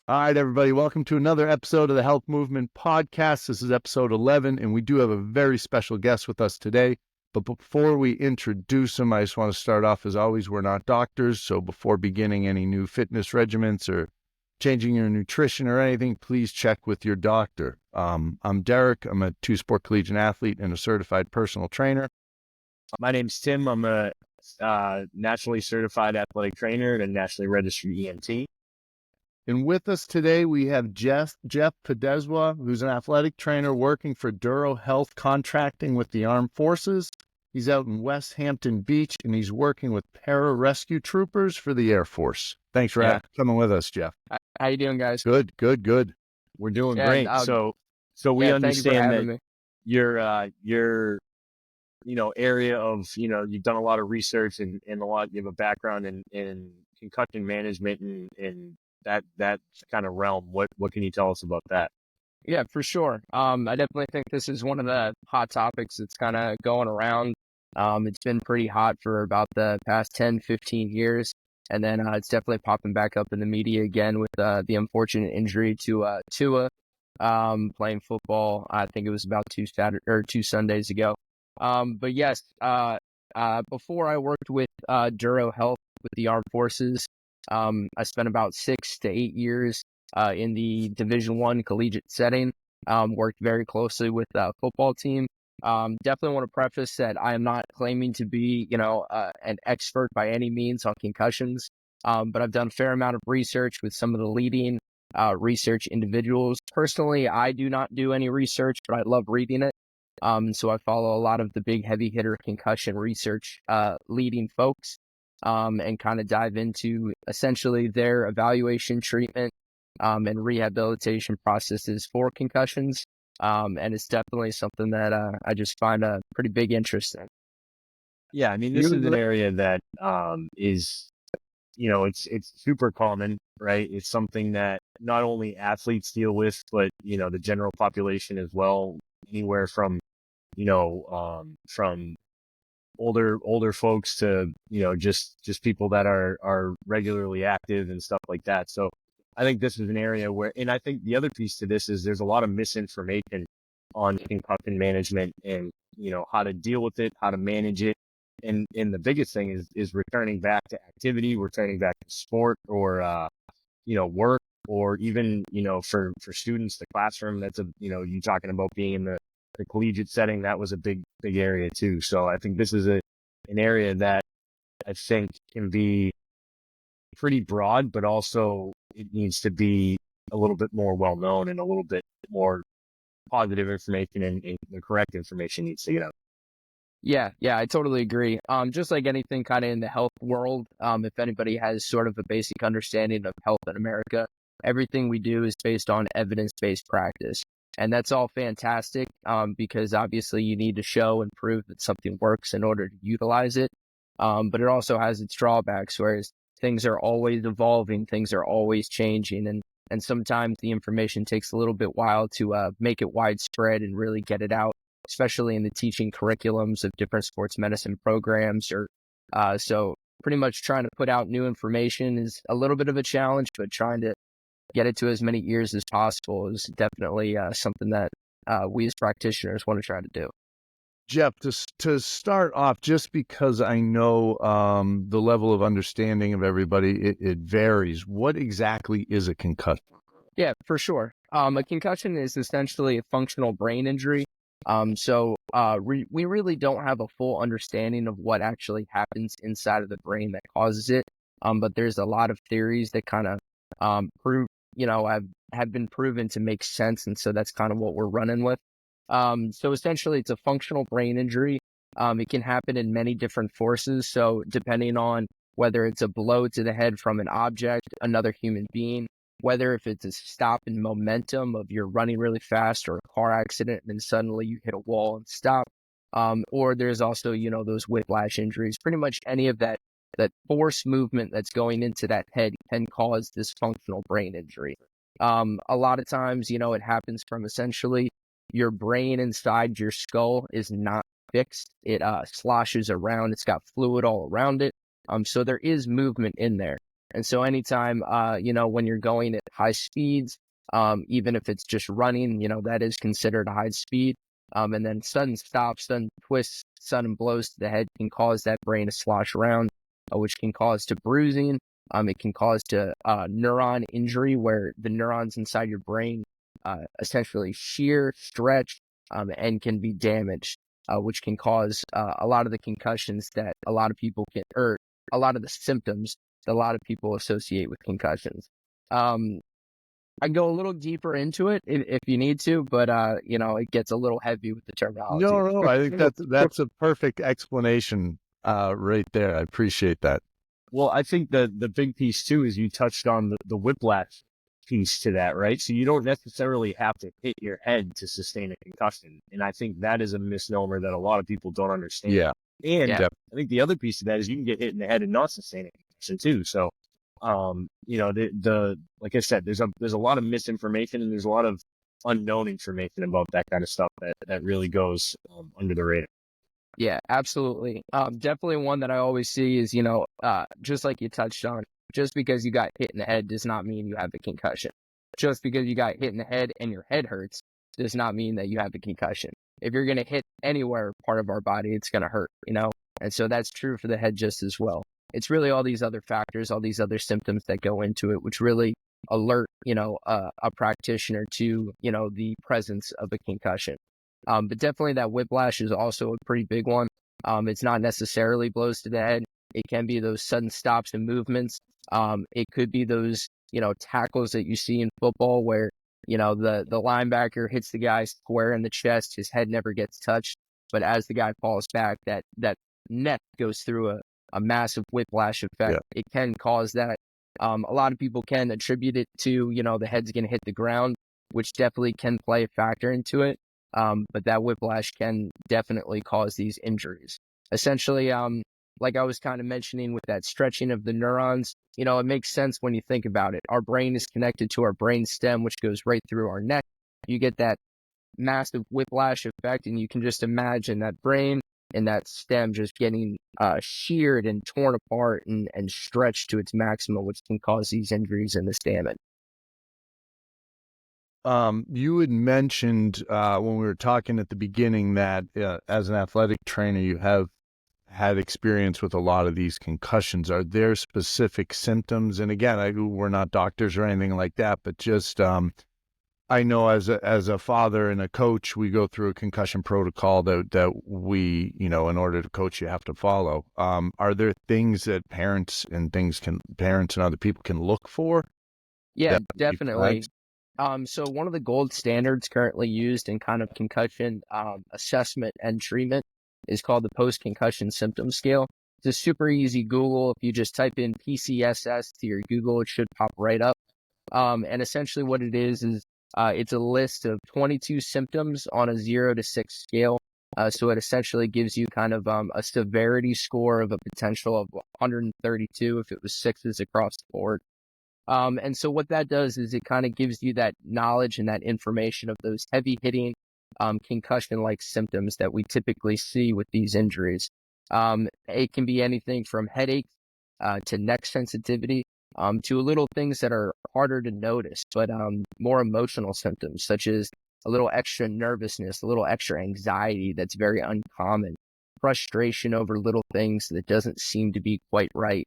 All right, everybody, welcome to another episode of the Health Movement Podcast. This is episode 11, and we do have a very special guest with us today. But before we introduce him, I just want to start off, as always, we're not doctors, so before beginning any new fitness regimens or changing your nutrition or anything, please check with your doctor. I'm Derek. I'm a two-sport collegiate athlete and a certified personal trainer. My name's Tim. I'm a nationally certified athletic trainer and a nationally registered EMT. And with us today, we have Jeff Podeszwa, who's an athletic trainer working for Duro Health Contracting with the Armed Forces. He's out in West Hampton Beach, and he's working with pararescue troopers for the Air Force. Thanks for coming with us, Jeff. How you doing, guys? Good. We're doing great. So we understand that your area of, you've done a lot of research and you have a background in concussion management and that kind of realm. What can you tell us about that? Yeah, for sure. I definitely think this is one of the hot topics that's kind of going around. It's been pretty hot for about the past 10, 15 years. And then it's definitely popping back up in the media again with the unfortunate injury to Tua playing football. I think it was about two Sundays ago. But yes, before I worked with Duro Health with the Armed Forces, I spent about 6 to 8 years in the Division I collegiate setting, worked very closely with the football team. Definitely want to preface that I am not claiming to be, an expert by any means on concussions, but I've done a fair amount of research with some of the leading research individuals. Personally, I do not do any research, but I love reading it. So I follow a lot of the big heavy hitter concussion research leading folks. And kind of dive into essentially their evaluation, treatment, and rehabilitation processes for concussions. And it's definitely something that I just find a pretty big interest in. Yeah, I mean, this is an area that is, it's super common, right? It's something that not only athletes deal with, but, the general population as well, anywhere from, from older folks to, just people that are regularly active and stuff like that. So I think this is an area where, and I think the other piece to this is there's a lot of misinformation on concussion management and, how to deal with it, how to manage it. And the biggest thing is returning back to activity, returning back to sport or, work, or even, for students, the classroom. That's you talking about being in the collegiate setting, that was a big area too. So I think this is an area that I think can be pretty broad, but also it needs to be a little bit more well known and a little bit more positive information and the correct information needs to get out. Yeah, I totally agree. Just like anything kind of in the health world, if anybody has sort of a basic understanding of health in America, everything we do is based on evidence-based practice. And that's all fantastic because obviously you need to show and prove that something works in order to utilize it. But it also has its drawbacks, whereas things are always evolving, things are always changing. And sometimes the information takes a little bit while to make it widespread and really get it out, especially in the teaching curriculums of different sports medicine programs. So pretty much trying to put out new information is a little bit of a challenge, but trying to get it to as many ears as possible is definitely something that we as practitioners want to try to do. Jeff, to start off, just because I know the level of understanding of everybody, it varies. What exactly is a concussion? Yeah, for sure. A concussion is essentially a functional brain injury. So we really don't have a full understanding of what actually happens inside of the brain that causes it. But there's a lot of theories that kind of prove, have been proven to make sense. And so that's kind of what we're running with. So essentially it's a functional brain injury. It can happen in many different forces. So depending on whether it's a blow to the head from an object, another human being, whether if it's a stop in momentum of you're running really fast or a car accident and then suddenly you hit a wall and stop, or there's also, those whiplash injuries. Pretty much any of that force movement that's going into that head can cause this functional brain injury. A lot of times, it happens from essentially your brain inside your skull is not fixed. It sloshes around. It's got fluid all around it. So there is movement in there. And so anytime, when you're going at high speeds, even if it's just running, that is considered a high speed. And then sudden stops, sudden twists, sudden blows to the head can cause that brain to slosh around, which can cause to bruising. It can cause to neuron injury, where the neurons inside your brain essentially shear, stretch, and can be damaged, which can cause a lot of the concussions that a lot of people or a lot of the symptoms that a lot of people associate with concussions. I go a little deeper into it if you need to, but it gets a little heavy with the terminology. No, I think that's a perfect explanation right there. I appreciate that. Well, I think the big piece too is you touched on the whiplash piece to that, right? So you don't necessarily have to hit your head to sustain a concussion. And I think that is a misnomer that a lot of people don't understand. Yeah. And Yeah. I think the other piece to that is you can get hit in the head and not sustain a concussion too. So, like I said, there's a lot of misinformation and there's a lot of unknown information about that kind of stuff that really goes under the radar. Yeah, absolutely. Definitely one that I always see is, just like you touched on, just because you got hit in the head does not mean you have a concussion. Just because you got hit in the head and your head hurts does not mean that you have a concussion. If you're going to hit anywhere part of our body, it's going to hurt, And so that's true for the head just as well. It's really all these other factors, all these other symptoms that go into it, which really alert, a practitioner to, the presence of a concussion. But definitely that whiplash is also a pretty big one. It's not necessarily blows to the head. It can be those sudden stops and movements. It could be those, tackles that you see in football where, the linebacker hits the guy square in the chest. His head never gets touched. But as the guy falls back, that neck goes through a massive whiplash effect. Yeah. It can cause that. A lot of people can attribute it to, the head's going to hit the ground, which definitely can play a factor into it. But that whiplash can definitely cause these injuries. Essentially, like I was kind of mentioning with that stretching of the neurons, it makes sense when you think about it. Our brain is connected to our brain stem, which goes right through our neck. You get that massive whiplash effect, and you can just imagine that brain and that stem just getting sheared and torn apart and stretched to its maximum, which can cause these injuries and this damage. You had mentioned when we were talking at the beginning that as an athletic trainer, you have had experience with a lot of these concussions. Are there specific symptoms? And again, we're not doctors or anything like that, but just I know as a father and a coach, we go through a concussion protocol that we, in order to coach, you have to follow. Are there things that parents and other people can look for? Yeah, that would be definitely. flags? So one of the gold standards currently used in kind of concussion assessment and treatment is called the post-concussion symptom scale. It's a super easy Google. If you just type in PCSS to your Google, it should pop right up. And essentially what it is it's a list of 22 symptoms on a 0 to 6 scale. So it essentially gives you kind of a severity score of a potential of 132 if it was 6s across the board. And so what that does is it kind of gives you that knowledge and that information of those heavy hitting concussion-like symptoms that we typically see with these injuries. It can be anything from headaches to neck sensitivity to little things that are harder to notice, but more emotional symptoms such as a little extra nervousness, a little extra anxiety that's very uncommon, frustration over little things that doesn't seem to be quite right.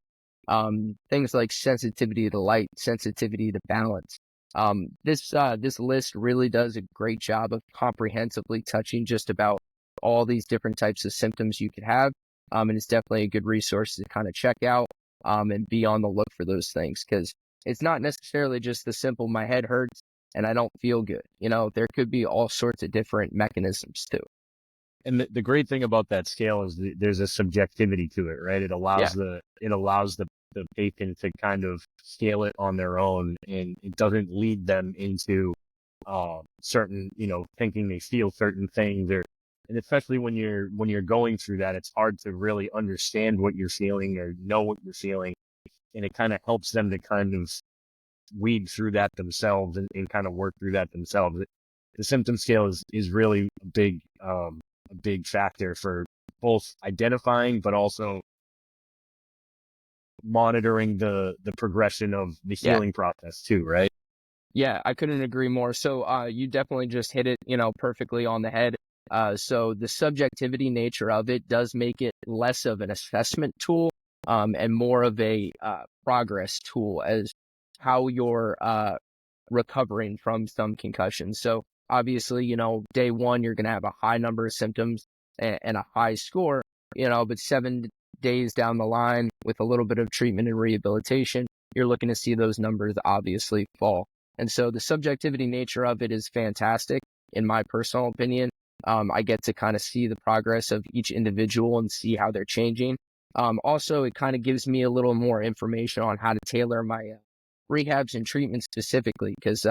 Things like sensitivity to light, sensitivity to balance. This list really does a great job of comprehensively touching just about all these different types of symptoms you could have. And it's definitely a good resource to kind of check out and be on the look for those things, because it's not necessarily just the simple, my head hurts and I don't feel good. There could be all sorts of different mechanisms too. And the great thing about that scale is there's a subjectivity to it, right? It allows the patient to kind of scale it on their own, and it doesn't lead them into certain, thinking they feel certain things, and especially when you're going through that, it's hard to really understand what you're feeling or know what you're feeling, and it kind of helps them to kind of weed through that themselves and kind of work through that themselves. The symptom scale is really a big factor for both identifying, but also monitoring the progression of the Yeah. healing process too, right? Yeah, I couldn't agree more. So you definitely just hit it, perfectly on the head. So the subjectivity nature of it does make it less of an assessment tool, and more of a progress tool as how you're recovering from some concussions. So obviously, day one, you're going to have a high number of symptoms and a high score, but 7 days down the line with a little bit of treatment and rehabilitation, you're looking to see those numbers obviously fall. And so the subjectivity nature of it is fantastic, in my personal opinion. I get to kind of see the progress of each individual and see how they're changing. Also, it kind of gives me a little more information on how to tailor my rehabs and treatments specifically, because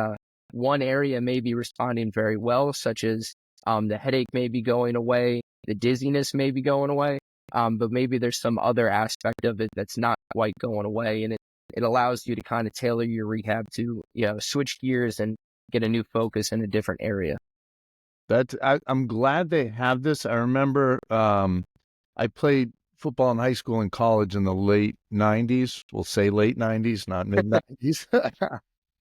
one area may be responding very well, such as the headache may be going away, the dizziness may be going away, but maybe there's some other aspect of it that's not quite going away, and it allows you to kind of tailor your rehab to switch gears and get a new focus in a different area. I'm glad they have this. I remember I played football in high school and college in the late 90s. We'll say late 90s, not mid 90s.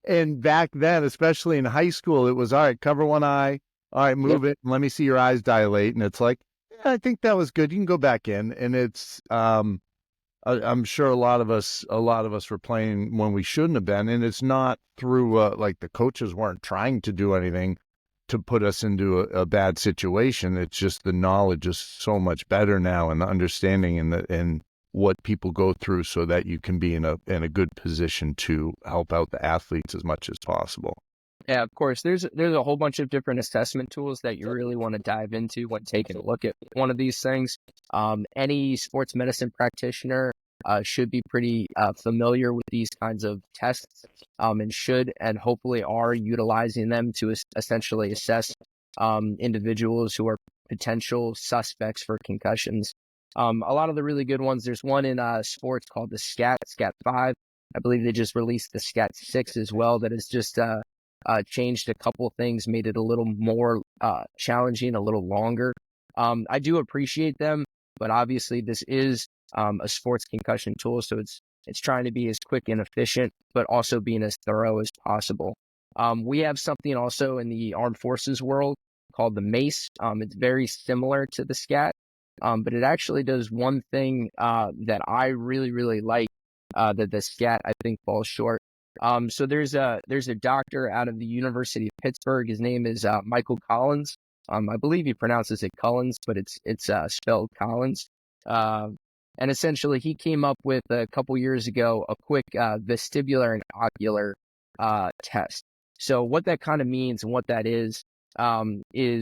And back then, especially in high school, it was, all right, cover one eye. All right, move it. And let me see your eyes dilate. And it's like, yeah, I think that was good. You can go back in. And it's, I'm sure a lot of us were playing when we shouldn't have been. And it's not through, like the coaches weren't trying to do anything to put us into a bad situation. It's just the knowledge is so much better now, and the understanding and what people go through, so that you can be in a good position to help out the athletes as much as possible. Yeah, of course. There's a whole bunch of different assessment tools that you really want to dive into when taking a look at one of these things. Any sports medicine practitioner should be pretty familiar with these kinds of tests, and should and hopefully are utilizing them to essentially assess individuals who are potential suspects for concussions. A lot of the really good ones, there's one in sports called the SCAT 5. I believe they just released the SCAT 6 as well, that is just changed a couple things, made it a little more challenging, a little longer. I do appreciate them, but obviously this is a sports concussion tool, so it's trying to be as quick and efficient, but also being as thorough as possible. We have something also in the armed forces world called the MACE. It's very similar to the SCAT, but it actually does one thing that I really, really like that the SCAT, I think, falls short. So there's a doctor out of the University of Pittsburgh. His name is Michael Collins. I believe he pronounces it Cullens, but it's spelled Collins. And essentially, he came up with a couple years ago a quick vestibular and ocular test. So what that kind of means and what that is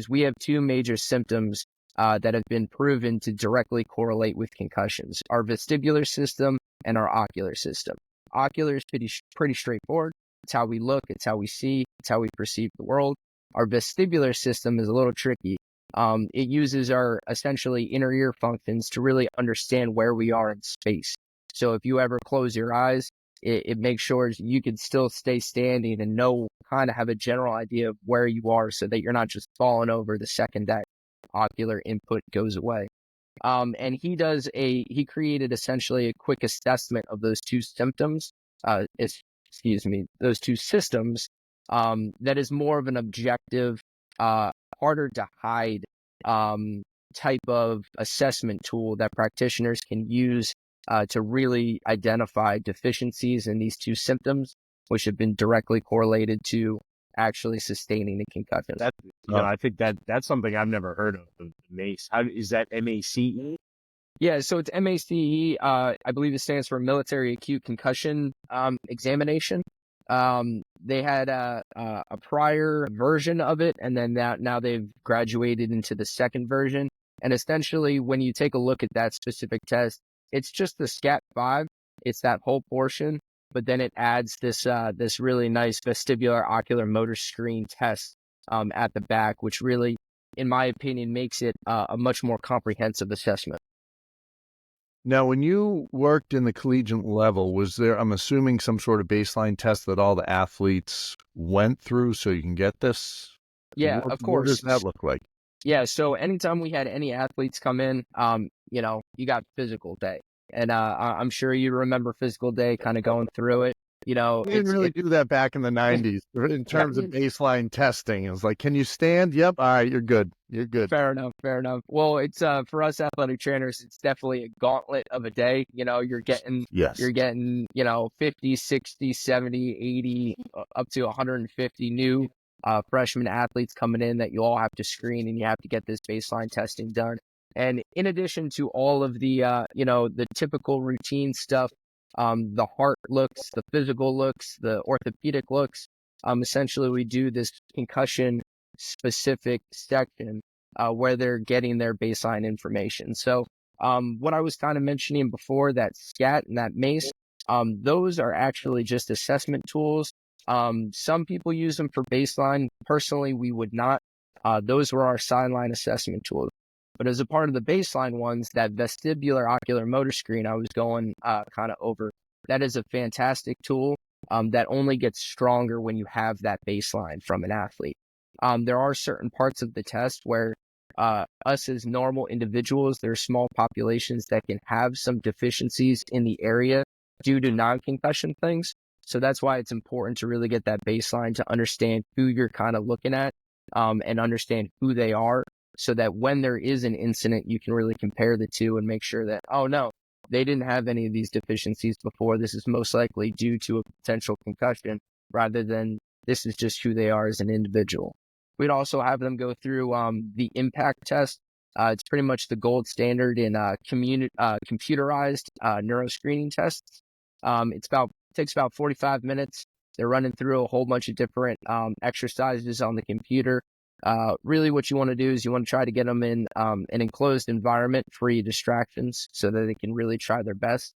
we have two major symptoms that have been proven to directly correlate with concussions: our vestibular system and our ocular system. Ocular is pretty straightforward. It's how we look, it's how we see, it's how we perceive the world. Our vestibular system is a little tricky. It uses our essentially inner ear functions to really understand where we are in space. So if you ever close your eyes, it makes sure you can still stay standing and kind of have a general idea of where you are, so that you're not just falling over the second that ocular input goes away. And he created essentially a quick assessment of those two symptoms, those two systems, that is more of an objective, harder to hide, type of assessment tool that practitioners can use, to really identify deficiencies in these two symptoms, which have been directly correlated to actually sustaining a concussion. I think that's something I've never heard of. The MACE. How is that? MACE? Yeah, so it's MACE. I believe it stands for Military Acute Concussion Examination. They had a prior version of it, and then now they've graduated into the second version. And essentially, when you take a look at that specific test, it's just the SCAT 5. It's that whole portion, but then it adds this really nice vestibular ocular motor screen test at the back, which really, in my opinion, makes it a much more comprehensive assessment. Now, when you worked in the collegiate level, was there, I'm assuming, some sort of baseline test that all the athletes went through so you can get this? Yeah, of course. What does that look like? Yeah, so anytime we had any athletes come in, you got physical day. And I'm sure you remember physical day, kind of going through it. You know, We didn't really do that back in the 90s in yeah, terms of baseline testing. It was like, can you stand? Yep. All right, you're good. You're good. fair enough, fair enough. Well, it's for us athletic trainers, it's definitely a gauntlet of a day. You know, Yes. you're getting, 50, 60, 70, 80, up to 150 new freshman athletes coming in that you all have to screen, and you have to get this baseline testing done. And in addition to all of the, the typical routine stuff, the heart looks, the physical looks, the orthopedic looks, essentially we do this concussion specific section where they're getting their baseline information. So what I was kind of mentioning before, that SCAT and that MACE, those are actually just assessment tools. Some people use them for baseline. Personally, we would not. Those were our sideline assessment tools. But as a part of the baseline ones, that vestibular ocular motor screen I was going kind of over, that is a fantastic tool that only gets stronger when you have that baseline from an athlete. There are certain parts of the test where us as normal individuals, there are small populations that can have some deficiencies in the area due to non-concussion things. So that's why it's important to really get that baseline to understand who you're kind of looking at and understand who they are, so that when there is an incident, you can really compare the two and make sure that, oh no, they didn't have any of these deficiencies before. This is most likely due to a potential concussion, rather than this is just who they are as an individual. We'd also have them go through the impact test. It's pretty much the gold standard in computerized neuroscreening tests. Takes about 45 minutes. They're running through a whole bunch of different exercises on the computer. Really what you want to do is you want to try to get them in an enclosed environment, free distractions, so that they can really try their best.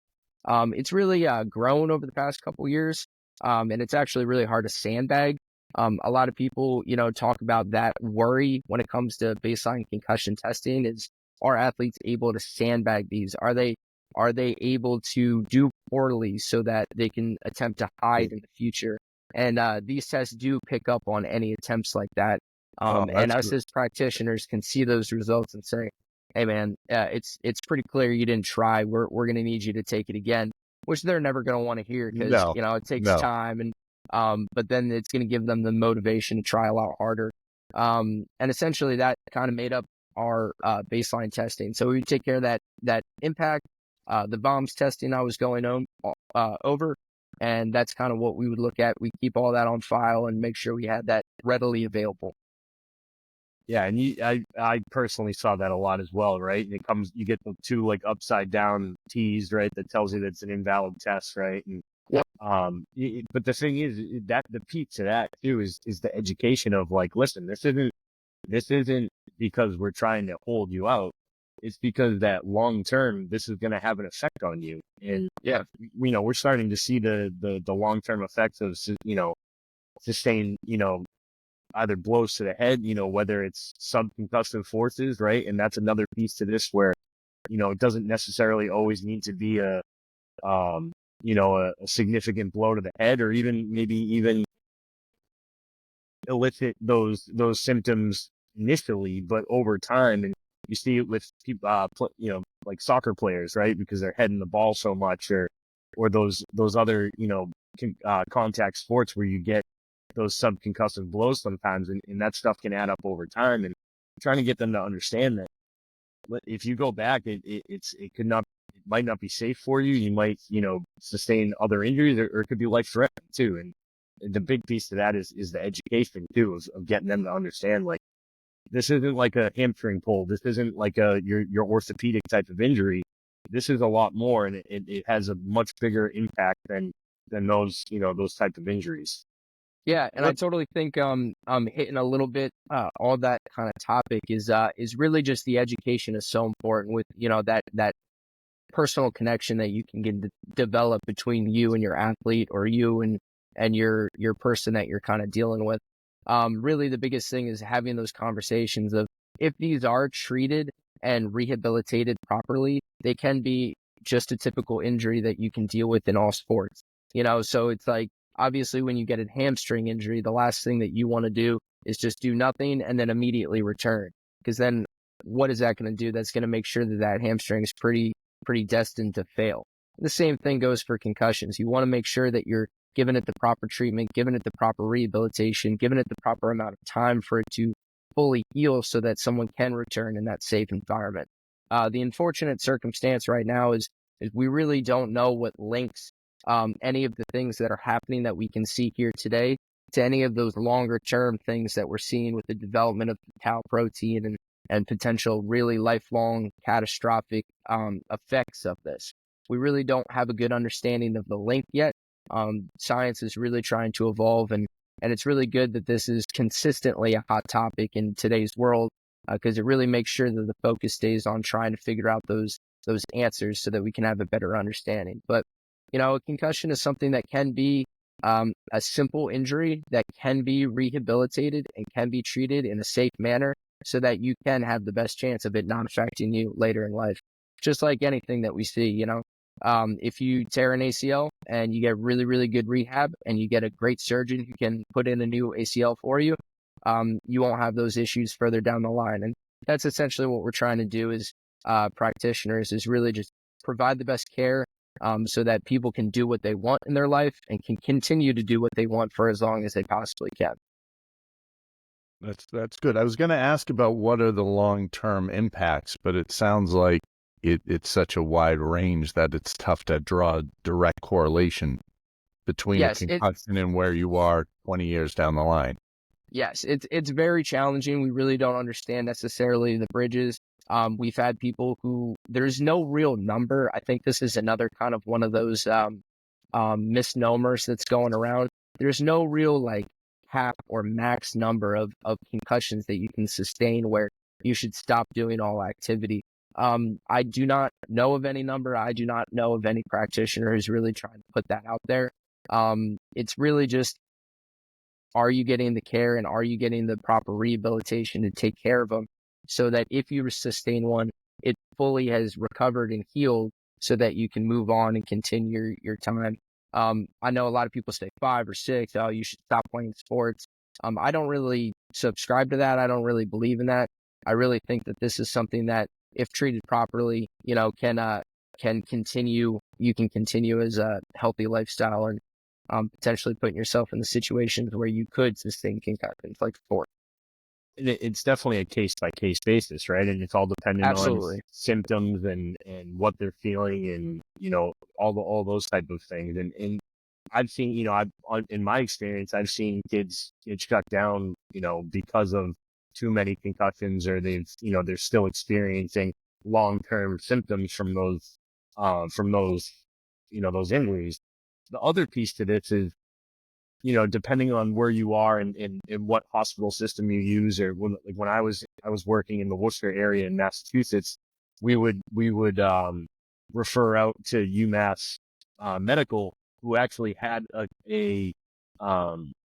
It's really grown over the past couple years, and it's actually really hard to sandbag. A lot of people, talk about that worry when it comes to baseline concussion testing is, are athletes able to sandbag these? Are they able to do poorly so that they can attempt to hide in the future? And these tests do pick up on any attempts like that. And us as practitioners can see those results and say, hey man, it's pretty clear you didn't try. We're going to need you to take it again, which they're never going to want to hear, because, it takes time. And but then it's going to give them the motivation to try a lot harder. And essentially that kind of made up our baseline testing. So we take care of that impact, the bombs testing I was going over, and that's kind of what we would look at. We keep all that on file and make sure we had that readily available. Yeah, and I personally saw that a lot as well, right? And you get the two like upside down T's, right? That tells you that it's an invalid test, right? And Yep. but the thing is that the peak to that too is the education of like, listen, this isn't because we're trying to hold you out. It's because that long term, this is going to have an effect on you. And yeah, we're starting to see the long term effects of sustained either blows to the head, whether it's subconcussive forces, right? And that's another piece to this where, it doesn't necessarily always need to be a significant blow to the head, or maybe even elicit those symptoms initially, but over time. And you see it with people, like soccer players, right? Because they're heading the ball so much, or those other, contact sports where you get those subconcussive blows sometimes, and that stuff can add up over time. And trying to get them to understand that if you go back, it might not be safe for you. You might, sustain other injuries, or it could be life threatening too. And the big piece to that is the education too, of getting them to understand, like, this isn't like a hamstring pull. This isn't like your orthopedic type of injury. This is a lot more, and it has a much bigger impact than those, those type of injuries. Yeah, and I totally think hitting a little bit all that kind of topic is really just the education is so important, with that personal connection that you can get develop between you and your athlete, or you and your person that you're kind of dealing with. Really the biggest thing is having those conversations of, if these are treated and rehabilitated properly, they can be just a typical injury that you can deal with in all sports. So it's like, obviously, when you get a hamstring injury, the last thing that you want to do is just do nothing and then immediately return. Because then what is that going to do? That's going to make sure that hamstring is pretty pretty destined to fail. The same thing goes for concussions. You want to make sure that you're giving it the proper treatment, giving it the proper rehabilitation, giving it the proper amount of time for it to fully heal so that someone can return in that safe environment. The unfortunate circumstance right now is we really don't know what links any of the things that are happening that we can see here today to any of those longer term things that we're seeing with the development of the tau protein and potential really lifelong catastrophic effects of this. We really don't have a good understanding of the link yet. Science is really trying to evolve, and it's really good that this is consistently a hot topic in today's world, because it really makes sure that the focus stays on trying to figure out those answers so that we can have a better understanding. But, a concussion is something that can be a simple injury that can be rehabilitated and can be treated in a safe manner so that you can have the best chance of it not affecting you later in life. Just like anything that we see, if you tear an ACL and you get really, really good rehab and you get a great surgeon who can put in a new ACL for you, you won't have those issues further down the line. And that's essentially what we're trying to do as practitioners, is really just provide the best care so that people can do what they want in their life and can continue to do what they want for as long as they possibly can. That's good. I was going to ask about what are the long-term impacts, but it sounds like it's such a wide range that it's tough to draw a direct correlation between a concussion and where you are 20 years down the line. Yes, it's very challenging. We really don't understand necessarily the bridges. We've had people who there's no real number. I think this is another kind of one of those misnomers that's going around. There's no real cap or max number of concussions that you can sustain where you should stop doing all activity. I do not know of any number. I do not know of any practitioner who's really trying to put that out there. It's really just, are you getting the care and are you getting the proper rehabilitation to take care of them so that if you sustain one, it fully has recovered and healed so that you can move on and continue your time. I know a lot of people say 5 or 6, oh, you should stop playing sports. I don't really subscribe to that. I don't really believe in that. I really think that this is something that, if treated properly, can continue. You can continue as a healthy lifestyle and potentially putting yourself in the situations where you could sustain concussions like sport. It's definitely a case by case basis, right? And it's all dependent on symptoms and what they're feeling and, all those type of things. And I've seen, in my experience, I've seen kids get shut down, because of too many concussions, or they're still experiencing long-term symptoms from those injuries. The other piece to this is, depending on where you are and what hospital system you use, or when I was working in the Worcester area in Massachusetts, we would refer out to UMass Medical, who actually had a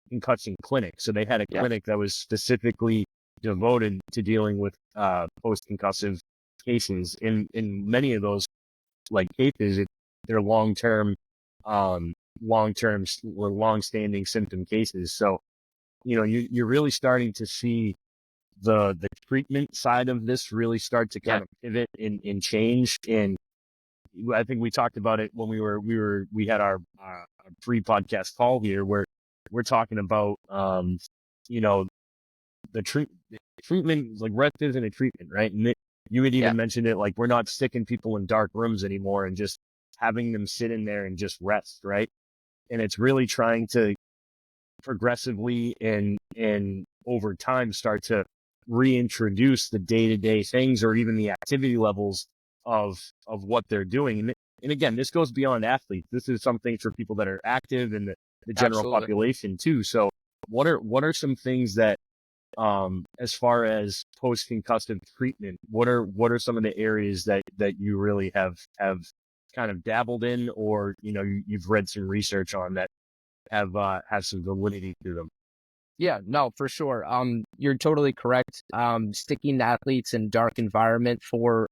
concussion clinic. So they had a clinic that was specifically devoted to dealing with post-concussive cases. In many of those cases, they're long-standing symptom cases. So, you're really starting to see the treatment side of this really start to kind of pivot and change. And I think we talked about it when we had our pre-podcast call here, where we're talking about, the treatment, rest isn't a treatment, right? And you had even mentioned it, we're not sticking people in dark rooms anymore and just having them sit in there and just rest, right? And it's really trying to progressively and over time start to reintroduce the day-to-day things, or even the activity levels of what they're doing. And again, this goes beyond athletes. This is something for people that are active and the general population too. So what are some things that, as far as post-concussive treatment, what are some of the areas that you really have kind of dabbled in, or you've read some research on that have some validity to them? Yeah, no, for sure. You're totally correct. Sticking athletes in dark environment for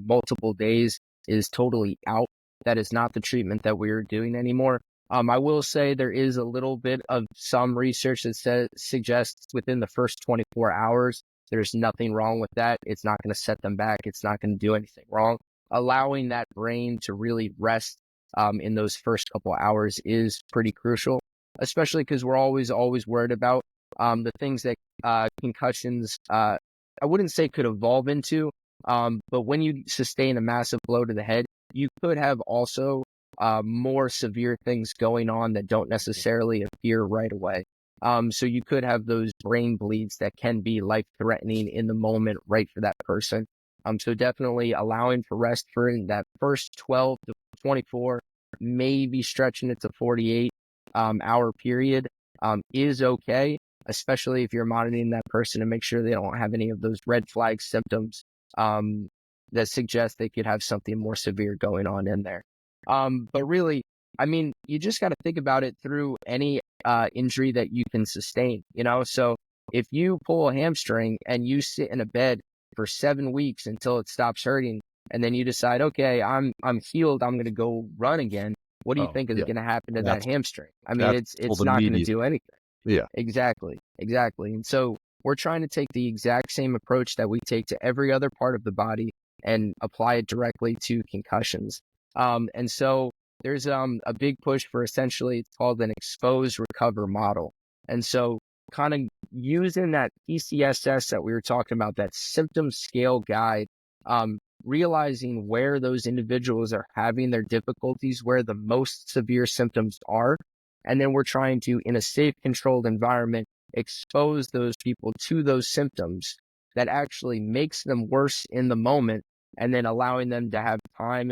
multiple days is totally out. That is not the treatment that we're doing anymore. I will say there is a little bit of some research that suggests within the first 24 hours, there's nothing wrong with that. It's not going to set them back. It's not going to do anything wrong. allowing that brain to really rest in those first couple hours is pretty crucial, especially because we're always worried about the things that concussions, I wouldn't say could evolve into, but when you sustain a massive blow to the head, you could have also more severe things going on that don't necessarily appear right away. So you could have those brain bleeds that can be life-threatening in the moment, right for that person. So definitely allowing for rest for that first 12 to 24, maybe stretching it to 48 hour period is okay, especially if you're monitoring that person to make sure they don't have any of those red flag symptoms that suggest they could have something more severe going on in there. But really, I mean, you just got to think about it through any injury that you can sustain, So if you pull a hamstring and you sit in a bed for 7 weeks until it stops hurting, and then you decide, okay, I'm healed, I'm going to go run again. What do you think is going to happen to that hamstring? I mean, it's not going to do anything. Yeah. Exactly. And so we're trying to take the exact same approach that we take to every other part of the body and apply it directly to concussions. And so there's a big push for essentially, it's called an expose recover model. And so kind of using that PCSS that we were talking about, that symptom scale guide, realizing where those individuals are having their difficulties, where the most severe symptoms are. And then we're trying to, in a safe, controlled environment, expose those people to those symptoms that actually makes them worse in the moment, and then allowing them to have time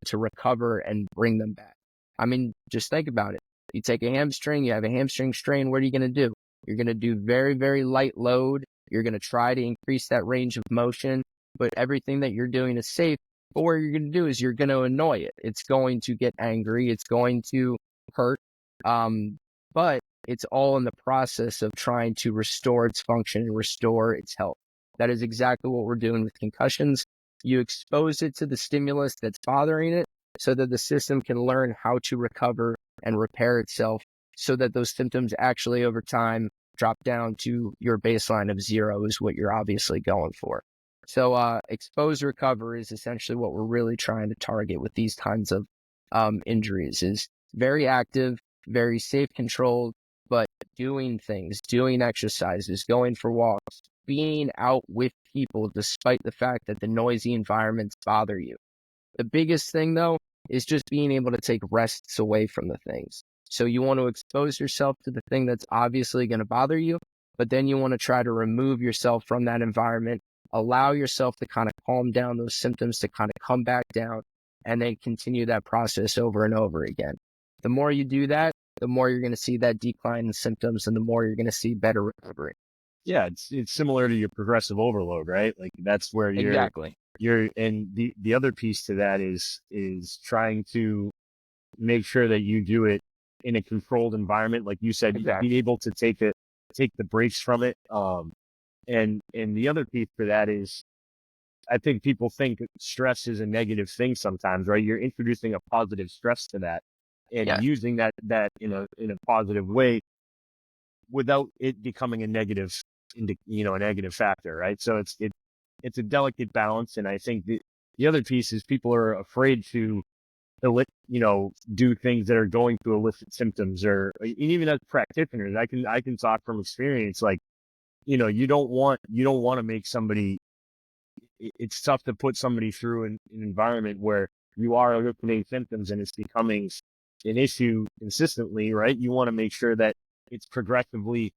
to recover and bring them back. I mean, just think about it. You take a hamstring, you have a hamstring strain, what are you going to do? You're going to do very, very light load. You're going to try to increase that range of motion, but everything that you're doing is safe. But what you're going to do is you're going to annoy it. It's going to get angry. It's going to hurt. But it's all in the process of trying to restore its function and restore its health. That is exactly what we're doing with concussions. You expose it to the stimulus that's bothering it so that the system can learn how to recover and repair itself, so that those symptoms actually over time drop down to your baseline of 0 is what you're obviously going for. So expose recover is essentially what we're really trying to target with these kinds of injuries. Is very active, very safe, controlled, but doing things, doing exercises, going for walks, being out with people despite the fact that the noisy environments bother you. The biggest thing, though, is just being able to take rests away from the things. So you want to expose yourself to the thing that's obviously going to bother you, but then you want to try to remove yourself from that environment, allow yourself to kind of calm down those symptoms, to kind of come back down, and then continue that process over and over again. The more you do that, the more you're going to see that decline in symptoms, and the more you're going to see better recovery. Yeah, it's similar to your progressive overload, right? Like that's where Exactly. and the other piece to that is trying to make sure that you do it in a controlled environment, like you said, Exactly. be able to take the breaks from it. And the other piece for that is, I think people think stress is a negative thing sometimes, right? You're introducing a positive stress to that and using that in a positive way without it becoming a negative, a negative factor, right? So it's a delicate balance. And I think the other piece is people are afraid to do things that are going to elicit symptoms, or even as practitioners, I can talk from experience, like, you don't want to make somebody, it's tough to put somebody through an environment where you are eliciting symptoms and it's becoming an issue consistently, right? You want to make sure that it's progressively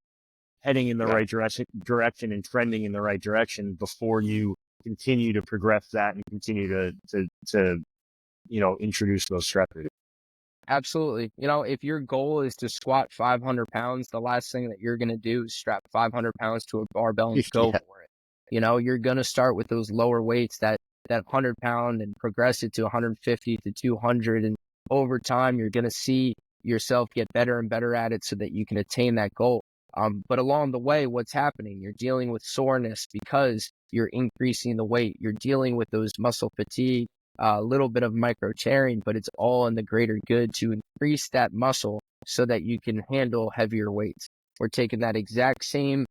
heading in the right direction and trending in the right direction before you continue to progress that and continue to introduce those stressors. Absolutely. If your goal is to squat 500 pounds, the last thing that you're going to do is strap 500 pounds to a barbell and go for it. You're going to start with those lower weights, that 100-pound, and progress it to 150 to 200. And over time, you're going to see yourself get better and better at it so that you can attain that goal. But along the way, what's happening? You're dealing with soreness because you're increasing the weight. You're dealing with those muscle fatigue, a little bit of micro tearing, but it's all in the greater good to increase that muscle so that you can handle heavier weights. We're taking that exact same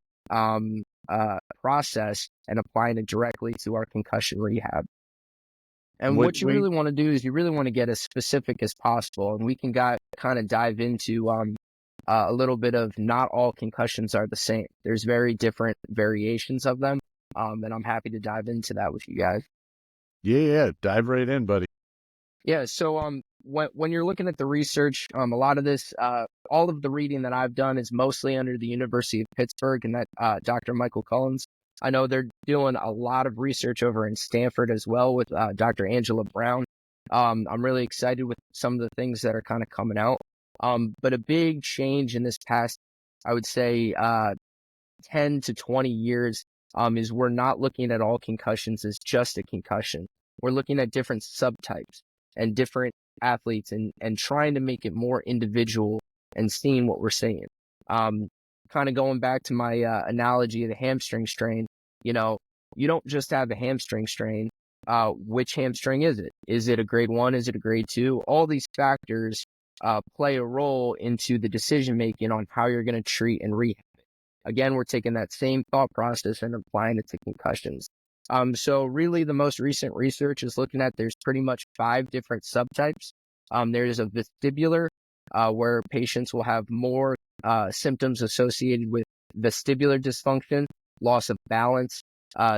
process and applying it directly to our concussion rehab. And what you really want to do is you really want to get as specific as possible. And we can kind of dive into a little bit of not all concussions are the same. There's very different variations of them. And I'm happy to dive into that with you guys. Yeah. Dive right in, buddy. Yeah. So when you're looking at the research, a lot of this, all of the reading that I've done is mostly under the University of Pittsburgh and that Dr. Michael Collins. I know they're doing a lot of research over in Stanford as well with Dr. Angela Brown. I'm really excited with some of the things that are kind of coming out. But a big change in this past, I would say, 10 to 20 years is we're not looking at all concussions as just a concussion. We're looking at different subtypes and different athletes and trying to make it more individual and seeing what we're seeing. Kind of going back to my analogy of the hamstring strain, you don't just have a hamstring strain. Which hamstring is it? Is it a grade 1? Is it a grade 2? All these factors play a role into the decision making on how you're going to treat and rehab it. Again, we're taking that same thought process and applying it to concussions. So really the most recent research is looking at there's pretty much 5 different subtypes. There's a vestibular, where patients will have more symptoms associated with vestibular dysfunction, loss of balance,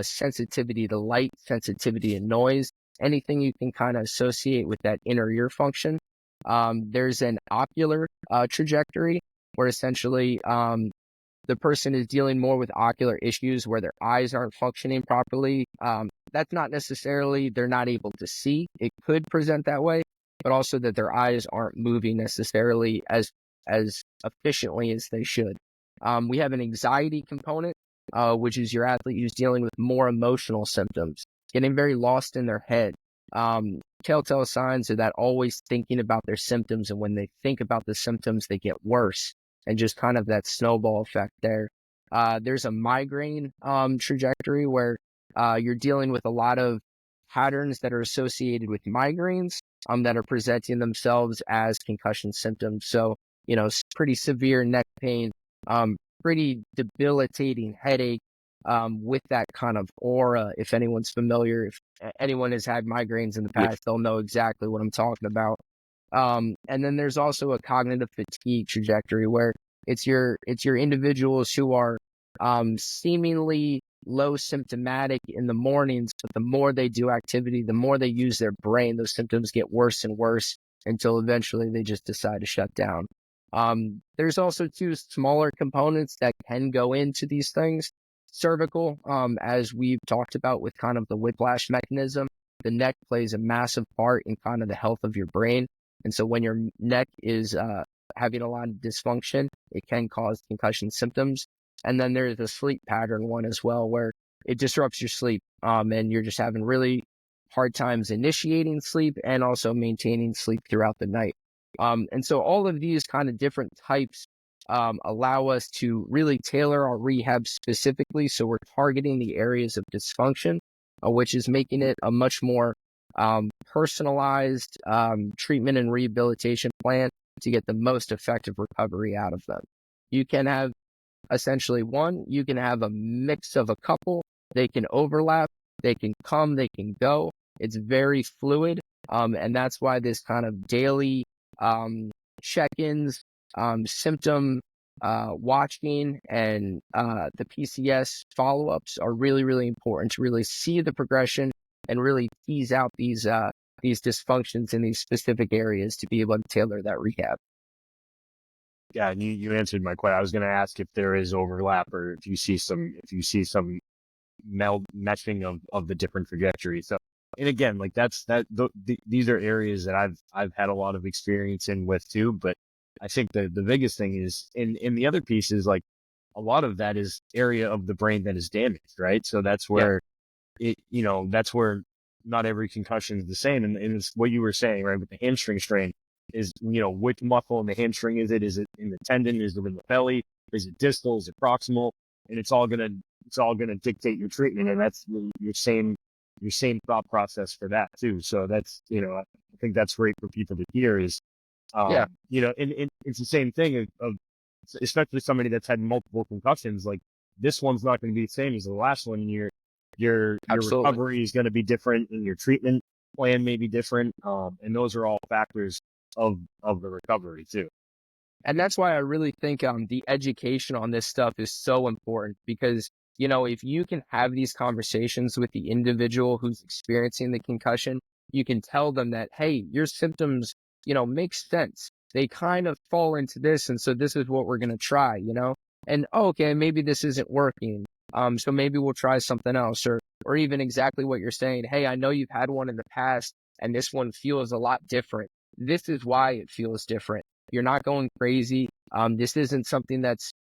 sensitivity to light, sensitivity to noise, anything you can kind of associate with that inner ear function. There's an ocular trajectory where essentially the person is dealing more with ocular issues where their eyes aren't functioning properly. That's not necessarily they're not able to see. It could present that way, but also that their eyes aren't moving necessarily as efficiently as they should. We have an anxiety component, which is your athlete who's dealing with more emotional symptoms, getting very lost in their head. Telltale signs are that always thinking about their symptoms, and when they think about the symptoms, they get worse, and just kind of that snowball effect there. There's a migraine trajectory where you're dealing with a lot of patterns that are associated with migraines that are presenting themselves as concussion symptoms. So, pretty severe neck pain, pretty debilitating headache, with that kind of aura. If anyone's familiar, if anyone has had migraines in the past, they'll know exactly what I'm talking about. And then there's also a cognitive fatigue trajectory where it's your individuals who are seemingly low symptomatic in the mornings, but the more they do activity, the more they use their brain, those symptoms get worse and worse until eventually they just decide to shut down. There's also 2 smaller components that can go into these things. Cervical, as we've talked about with kind of the whiplash mechanism, the neck plays a massive part in kind of the health of your brain. And so when your neck is having a lot of dysfunction, it can cause concussion symptoms. And then there's the sleep pattern one as well, where it disrupts your sleep, and you're just having really hard times initiating sleep and also maintaining sleep throughout the night. And so all of these kind of different types allow us to really tailor our rehab specifically. So we're targeting the areas of dysfunction, which is making it a much more personalized treatment and rehabilitation plan to get the most effective recovery out of them. You can have essentially you can have a mix of a couple. They can overlap, they can come, they can go. It's very fluid. And that's why this kind of daily check-ins, symptom watching, and the PCS follow-ups are really, really important to really see the progression and really tease out these dysfunctions in these specific areas to be able to tailor that rehab. Yeah, and you answered my question. I was going to ask if there is overlap or if you see some meshing of the different trajectories. So, and again, like these are areas that I've had a lot of experience in with too. But I think the biggest thing is, in the other piece is like a lot of that is area of the brain that is damaged, right? So that's where that's where not every concussion is the same. And it's what you were saying, right? With the hamstring strain is, which muscle in the hamstring is it? Is it in the tendon? Is it in the belly? Is it distal? Is it proximal? And it's all gonna dictate your treatment. And that's your same thought process for that too. So that's, I think that's great for people to hear is, and it's the same thing of especially somebody that's had multiple concussions. Like this one's not going to be the same as the last one. Your recovery is going to be different in your treatment. plan may be different. And those are all factors of the recovery too. And that's why I really think the education on this stuff is so important because, if you can have these conversations with the individual who's experiencing the concussion, you can tell them that, hey, your symptoms, make sense. They kind of fall into this. And so this is what we're going to try, and okay, maybe this isn't working. So maybe we'll try something else or even exactly what you're saying. Hey, I know you've had one in the past and this one feels a lot different. This is why it feels different. You're not going crazy. This isn't something that's,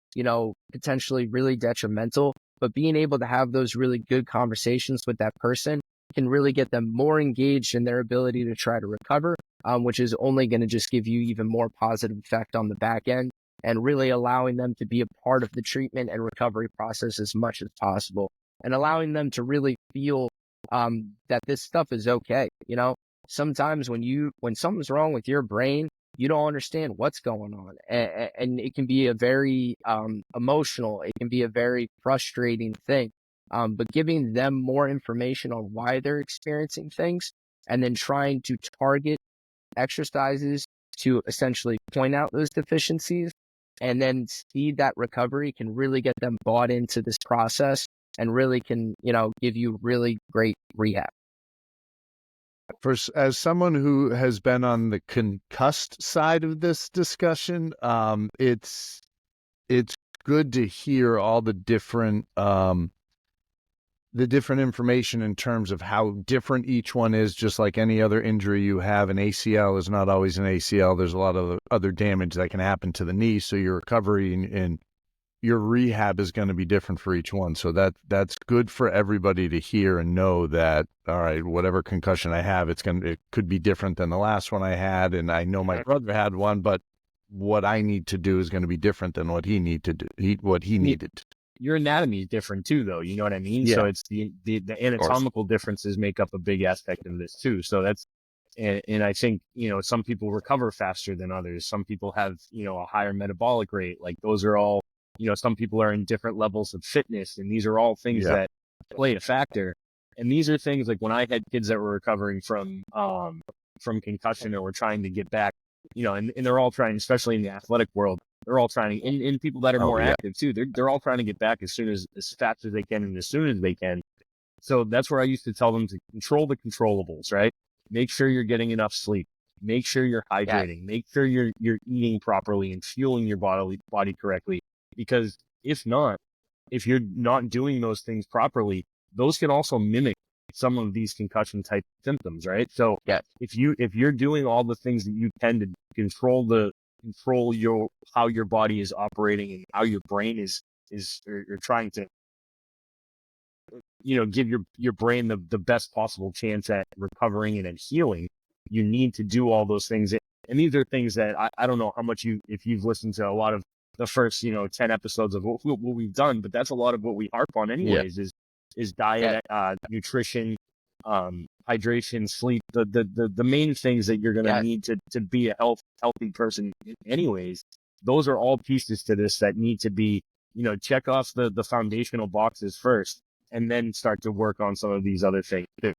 potentially really detrimental, but being able to have those really good conversations with that person can really get them more engaged in their ability to try to recover, which is only going to just give you even more positive effect on the back end and really allowing them to be a part of the treatment and recovery process as much as possible and allowing them to really feel that this stuff is okay. Sometimes when something's wrong with your brain, you don't understand what's going on. And it can be a very emotional, it can be a very frustrating thing. But giving them more information on why they're experiencing things and then trying to target exercises to essentially point out those deficiencies and then speed that recovery can really get them bought into this process and really can, give you really great rehab. As someone who has been on the concussed side of this discussion, it's good to hear all the different information in terms of how different each one is. Just like any other injury you have, an ACL is not always an ACL. There's a lot of other damage that can happen to the knee, so your recovery and your rehab is going to be different for each one. So that's good for everybody to hear and know that, all right, whatever concussion I have, it could be different than the last one I had. And I know my brother had one, but what I need to do is going to be different than what he needed to do. Your anatomy is different too, though. You know what I mean? Yeah. So it's the anatomical differences make up a big aspect of this too. So and I think, some people recover faster than others. Some people have, a higher metabolic rate. Like those are all, some people are in different levels of fitness, and these are all things that play a factor. And these are things like when I had kids that were recovering from concussion or were trying to get back, and they're all trying, especially in the athletic world, they're all trying, and people that are more active too, they're all trying to get back as fast as they can and as soon as they can. So that's where I used to tell them to control the controllables, right? Make sure you're getting enough sleep. Make sure you're hydrating. Make sure you're eating properly and fueling your body correctly. Because if you're not doing those things properly, those can also mimic some of these concussion type symptoms, right? So if you're doing all the things that you can to control how your body is operating and how your brain is you're trying to give your brain the best possible chance at recovering and at healing, you need to do all those things. And these are things that I don't know how much if you've listened to a lot of the first 10 episodes of what we've done, but that's a lot of what we harp on anyways. Is diet, nutrition, hydration, sleep, the main things that you're going to need to be a healthy person anyways. Those are all pieces to this that need to be, check off the foundational boxes first and then start to work on some of these other things too.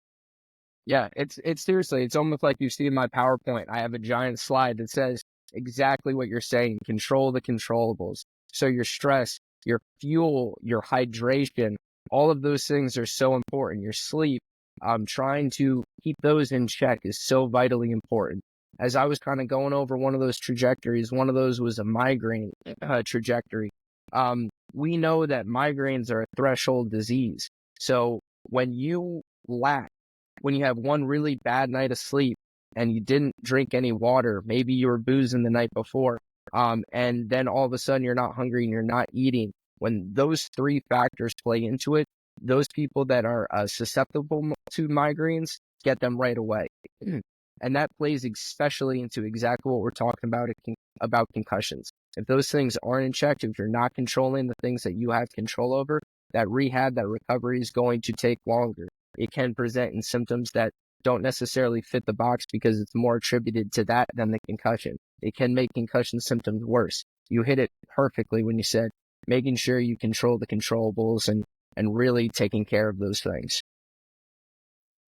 Yeah, it's seriously, it's almost like you see in my PowerPoint. I have a giant slide that says exactly what you're saying. Control the controllables. So your stress, your fuel, your hydration, all of those things are so important. Your sleep, trying to keep those in check is so vitally important. As I was kind of going over one of those trajectories, one of those was a migraine trajectory. We know that migraines are a threshold disease. So when you have one really bad night of sleep and you didn't drink any water, maybe you were boozing the night before, and then all of a sudden you're not hungry and you're not eating. When those three factors play into it, those people that are susceptible to migraines get them right away. And that plays especially into exactly what we're talking about concussions. If those things aren't in check, if you're not controlling the things that you have control over, that rehab, that recovery is going to take longer. It can present in symptoms that don't necessarily fit the box because it's more attributed to that than the concussion. It can make concussion symptoms worse. You hit it perfectly when you said making sure you control the controllables and really taking care of those things.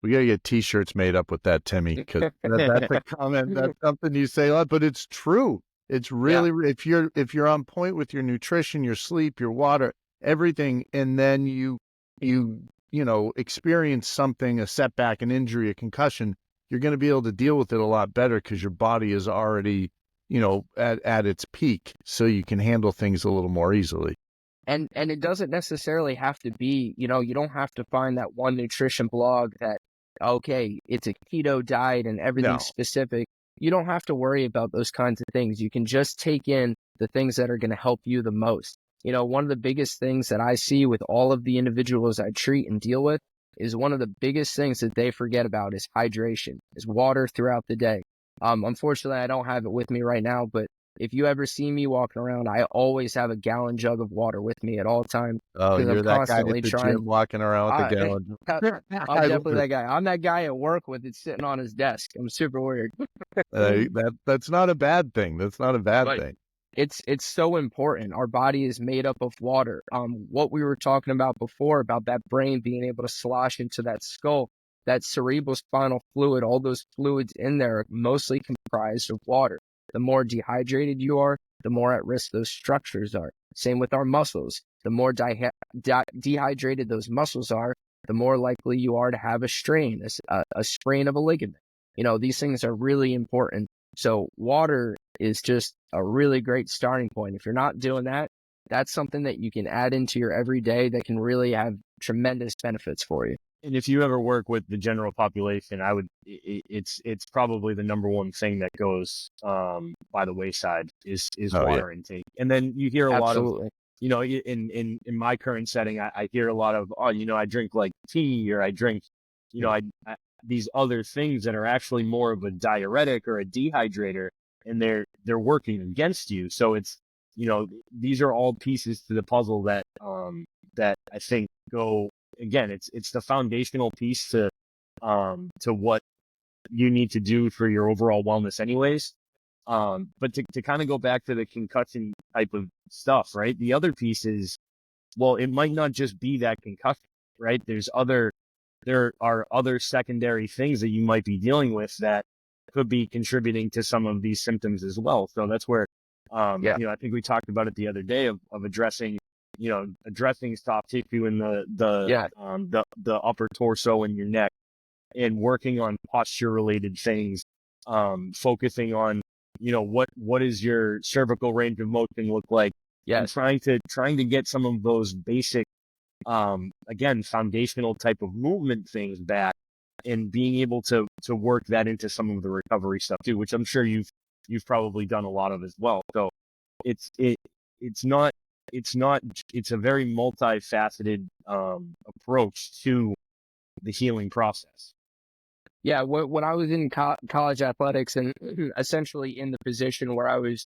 We gotta get T-shirts made up with that, Timmy, because that's a comment. That's something you say a lot, but it's true. It's really if you're on point with your nutrition, your sleep, your water, everything, and then you experience something, a setback, an injury, a concussion, you're going to be able to deal with it a lot better because your body is already at its peak, so you can handle things a little more easily. And it doesn't necessarily have to be, you don't have to find that one nutrition blog that, okay, it's a keto diet and everything's specific. You don't have to worry about those kinds of things. You can just take in the things that are going to help you the most. One of the biggest things that I see with all of the individuals I treat and deal with is one of the biggest things that they forget about is hydration, is water throughout the day. Unfortunately, I don't have it with me right now, but if you ever see me walking around, I always have a gallon jug of water with me at all times. Oh, you're I'm that constantly guy at the trying. gym walking around with the gallon. I'm definitely that guy. I'm that guy at work with it sitting on his desk. I'm super weird. That's not a bad thing. That's not a bad thing. It's so important. Our body is made up of water. What we were talking about before about that brain being able to slosh into that skull, that cerebrospinal fluid, all those fluids in there are mostly comprised of water. The more dehydrated you are, the more at risk those structures are. Same with our muscles. The more dehydrated those muscles are, the more likely you are to have a strain, a sprain of a ligament. These things are really important. So water is just a really great starting point. If you're not doing that, that's something that you can add into your everyday that can really have tremendous benefits for you. And if you ever work with the general population, it's probably the number one thing that goes by the wayside is water intake. And then you hear a lot of, in my current setting, I hear a lot of, I drink like tea, or I drink, I these other things that are actually more of a diuretic or a dehydrator, and they're working against you. So it's, these are all pieces to the puzzle that I think go. Again, it's the foundational piece to what you need to do for your overall wellness anyways. But to kind of go back to the concussion type of stuff, right? The other piece is, well, it might not just be that concussion, right? There are other secondary things that you might be dealing with that could be contributing to some of these symptoms as well. So that's where, I think we talked about it the other day of addressing soft tissue in the upper torso and your neck, and working on posture related things, focusing on, what is your cervical range of motion look like, and trying to get some of those basic, again, foundational type of movement things back, and being able to work that into some of the recovery stuff too, which I'm sure you've probably done a lot of as well. So it's a very multifaceted approach to the healing process. Yeah, when I was in college athletics and essentially in the position where I was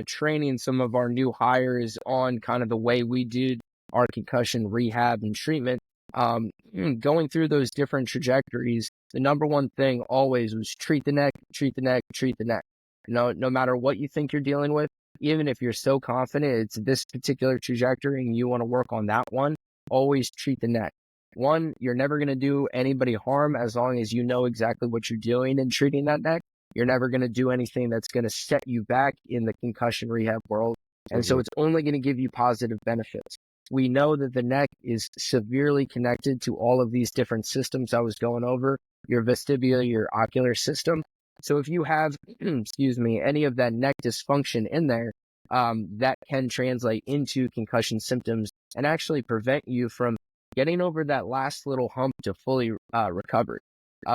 training some of our new hires on kind of the way we did our concussion rehab and treatment, going through those different trajectories, the number one thing always was treat the neck, treat the neck, treat the neck. No matter what you think you're dealing with, even if you're so confident it's this particular trajectory and you want to work on that one, always treat the neck. One, you're never going to do anybody harm as long as you know exactly what you're doing in treating that neck. You're never going to do anything that's going to set you back in the concussion rehab world. And so it's only going to give you positive benefits. We know that the neck is severely connected to all of these different systems I was going over, your vestibular, your ocular system. So if you have, any of that neck dysfunction in there, that can translate into concussion symptoms and actually prevent you from getting over that last little hump to fully recover.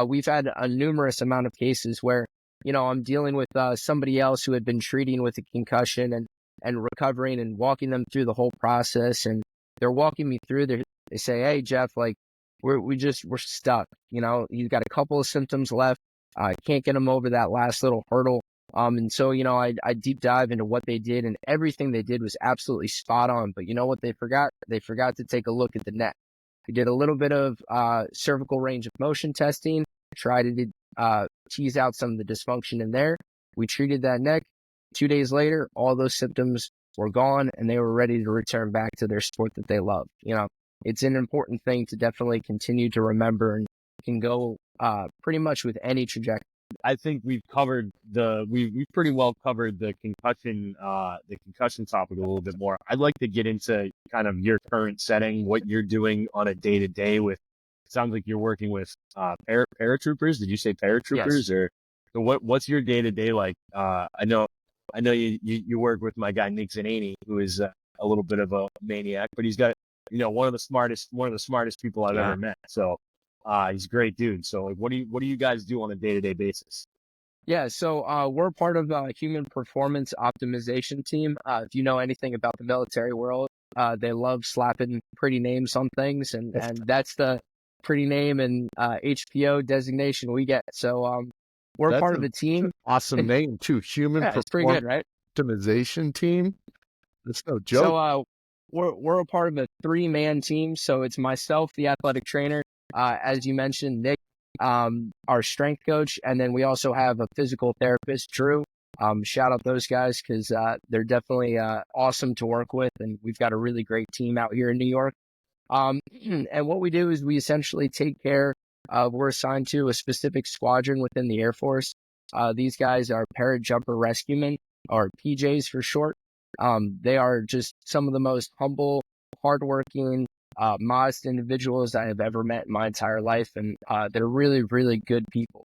We've had a numerous amount of cases where, I'm dealing with somebody else who had been treating with a concussion and recovering and walking them through the whole process. And they're walking me through. They say, "Hey, Jeff, like we're stuck. He's got a couple of symptoms left. I can't get him over that last little hurdle." And so, I deep dive into what they did, and everything they did was absolutely spot on. But you know what they forgot? They forgot to take a look at the neck. We did a little bit of cervical range of motion testing, tried to tease out some of the dysfunction in there. We treated that neck. 2 days later, all those symptoms were gone, and they were ready to return back to their sport that they love. It's an important thing to definitely continue to remember can go pretty much with any trajectory. I think we've pretty well covered the concussion topic a little bit more. I'd like to get into kind of your current setting, what you're doing on a day to day with. It sounds like you're working with paratroopers. Did you say paratroopers? Yes. Or so what's your day to day like? I know you work with my guy Nick Zanini, who is a little bit of a maniac, but he's got one of the smartest people I've ever met. So. He's a great dude. So like, what do you guys do on a day-to-day basis? Yeah, so we're part of a human performance optimization team. If you know anything about the military world, they love slapping pretty names on things, and that's the pretty name and HPO designation we get. So we're That's part of a team. Awesome name too. Human Yeah, it's pretty good, right? optimization team. That's no joke. So we're a part of a 3-man team. So it's myself, the athletic trainer, as you mentioned, Nick, our strength coach, and then we also have a physical therapist, Drew. Shout out those guys because they're definitely awesome to work with, and we've got a really great team out here in New York. And what we do is we essentially take care of, we're assigned to a specific squadron within the Air Force. These guys are parajumper rescuemen, or PJs for short. They are just some of the most humble, hardworking, modest individuals I have ever met in my entire life, and they're really, really good people.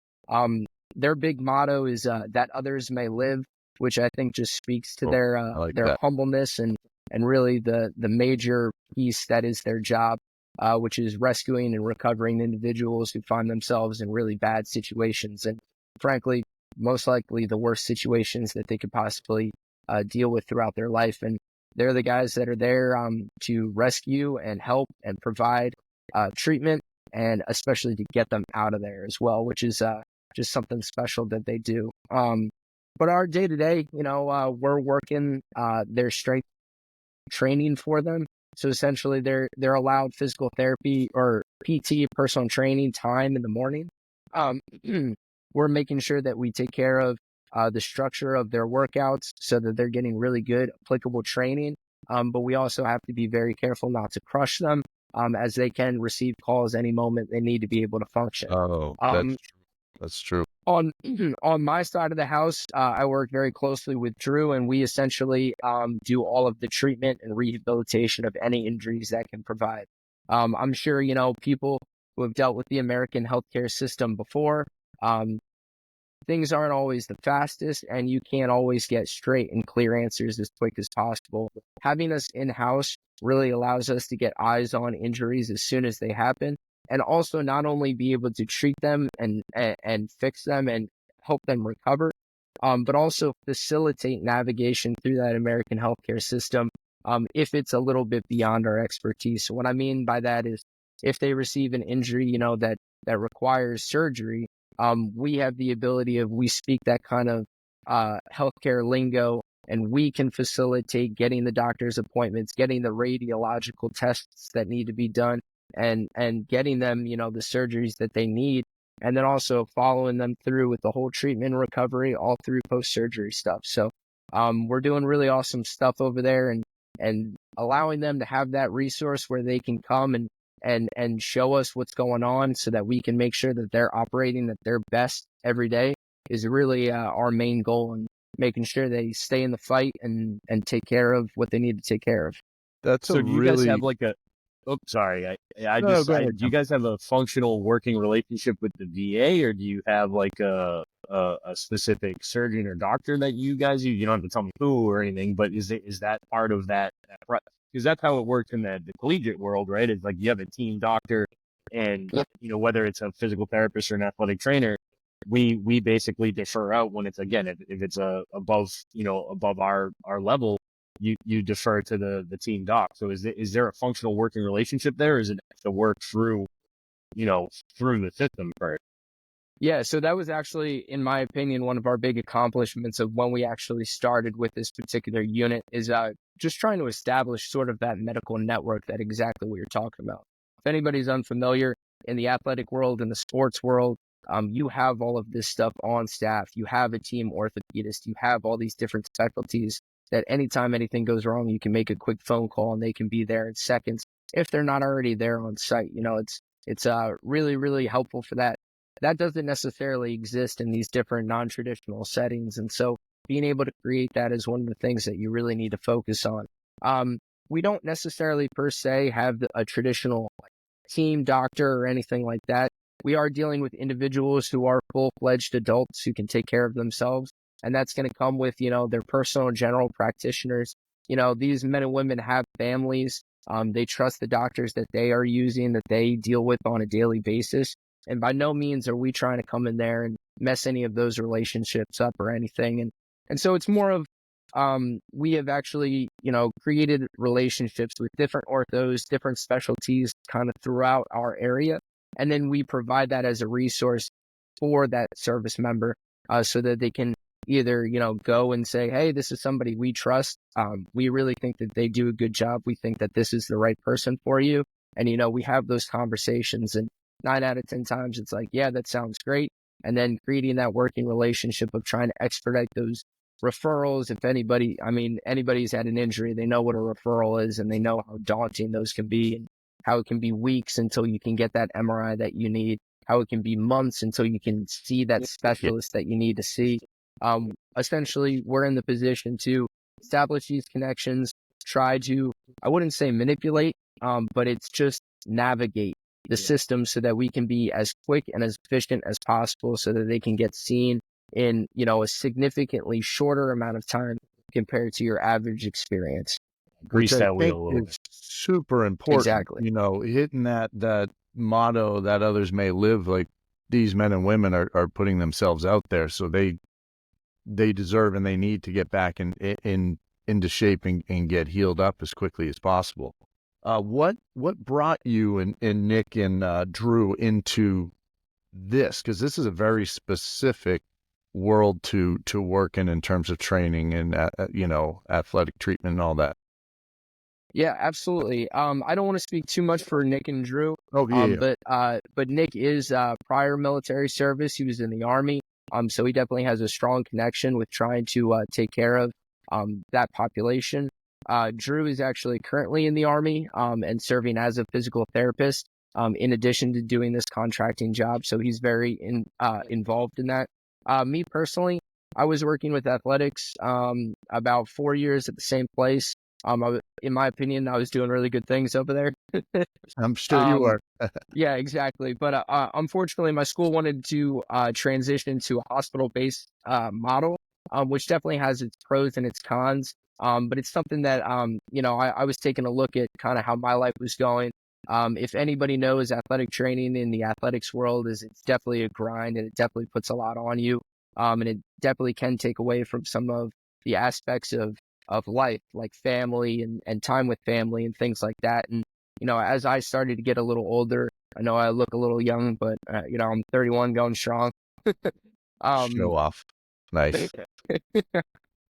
Their big motto is that others may live, which I think just speaks to their humbleness and really the major piece that is their job, which is rescuing and recovering individuals who find themselves in really bad situations, and frankly, most likely the worst situations that they could possibly deal with throughout their life. And they're the guys that are there to rescue and help and provide treatment, and especially to get them out of there as well, which is just something special that they do. But our day to day, we're working their strength training for them. So essentially, they're allowed physical therapy or PT, personal training time in the morning. We're making sure that we take care of the structure of their workouts so that they're getting really good, applicable training. But we also have to be very careful not to crush them, as they can receive calls any moment they need to be able to function. Oh, that's true. On my side of the house, I work very closely with Drew, and we essentially do all of the treatment and rehabilitation of any injuries that can provide. I'm sure, people who have dealt with the American healthcare system before, things aren't always the fastest, and you can't always get straight and clear answers as quick as possible. Having us in-house really allows us to get eyes on injuries as soon as they happen, and also not only be able to treat them and fix them and help them recover, but also facilitate navigation through that American healthcare system if it's a little bit beyond our expertise. So what I mean by that is if they receive an injury, that requires surgery, we have the ability we speak that kind of healthcare lingo, and we can facilitate getting the doctor's appointments, getting the radiological tests that need to be done, and getting them, the surgeries that they need, and then also following them through with the whole treatment and recovery all through post-surgery stuff. So we're doing really awesome stuff over there, and allowing them to have that resource where they can come and show us what's going on so that we can make sure that they're operating at their best every day is really our main goal, and making sure they stay in the fight and take care of what they need to take care of. So do you guys have like a, sorry, do you guys have a functional working relationship with the VA, or do you have like a specific surgeon or doctor that you guys use? You don't have to tell me who or anything, but is that part of that? Because that's how it works in the collegiate world, right? It's like you have a team doctor, and whether it's a physical therapist or an athletic trainer, we basically defer out when it's, again, if it's above our level, you defer to the team doc. So is there a functional working relationship there, or is it to work through the system first? Yeah, so that was actually, in my opinion, one of our big accomplishments of when we actually started with this particular unit is just trying to establish sort of that medical network that exactly what you're talking about. If anybody's unfamiliar in the athletic world, in the sports world, you have all of this stuff on staff. You have a team orthopedist. You have all these different specialties that anytime anything goes wrong, you can make a quick phone call and they can be there in seconds if they're not already there on site. It's really, really helpful for that. That doesn't necessarily exist in these different non-traditional settings. And so being able to create that is one of the things that you really need to focus on. We don't necessarily per se have a traditional team doctor or anything like that. We are dealing with individuals who are full-fledged adults who can take care of themselves. And that's going to come with, their personal general practitioners. These men and women have families. They trust the doctors that they are using, that they deal with on a daily basis. And by no means are we trying to come in there and mess any of those relationships up or anything. And so it's more of, we have actually, created relationships with different orthos, different specialties kind of throughout our area. And then we provide that as a resource for that service member, so that they can either, go and say, hey, this is somebody we trust. We really think that they do a good job. We think that this is the right person for you. And, we have those conversations, and 9 out of 10 times it's like, yeah, that sounds great. And then creating that working relationship of trying to expedite those referrals. If anybody's had an injury, they know what a referral is, and they know how daunting those can be, and how it can be weeks until you can get that MRI that you need, how it can be months until you can see that specialist that you need to see. Essentially, we're in the position to establish these connections, try to, I wouldn't say manipulate, but it's just navigate the system so that we can be as quick and as efficient as possible, so that they can get seen in, a significantly shorter amount of time compared to your average experience. Grease Which I that wheel think a little is bit. super important. Exactly. Hitting that motto that others may live, like these men and women are putting themselves out there, so they deserve and they need to get back into shape and get healed up as quickly as possible. What brought you and Nick and Drew into this? Because this is a very specific world to work in terms of training and athletic treatment and all that. Yeah, absolutely. I don't want to speak too much for Nick and Drew. Oh yeah. But Nick is prior military service. He was in the Army. So he definitely has a strong connection with trying to take care of that population. Drew is actually currently in the Army and serving as a physical therapist, in addition to doing this contracting job. So he's very involved in that. Me personally, I was working with athletics about 4 years at the same place. In my opinion, I was doing really good things over there. I'm sure you are. Yeah, exactly. But unfortunately, my school wanted to transition to a hospital-based model, which definitely has its pros and its cons. But it's something that, I was taking a look at kind of how my life was going. If anybody knows athletic training in the athletics world, it's definitely a grind, and it definitely puts a lot on you. And it definitely can take away from some of the aspects of life, like family and time with family and things like that. And, as I started to get a little older, I know I look a little young, but, I'm 31 going strong. Show off. Nice.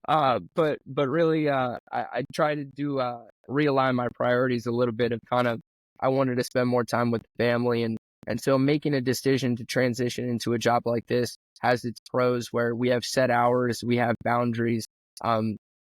But really, I try to do, realign my priorities a little bit of kind of, I wanted to spend more time with the family. And so making a decision to transition into a job like this has its pros, where we have set hours, we have boundaries.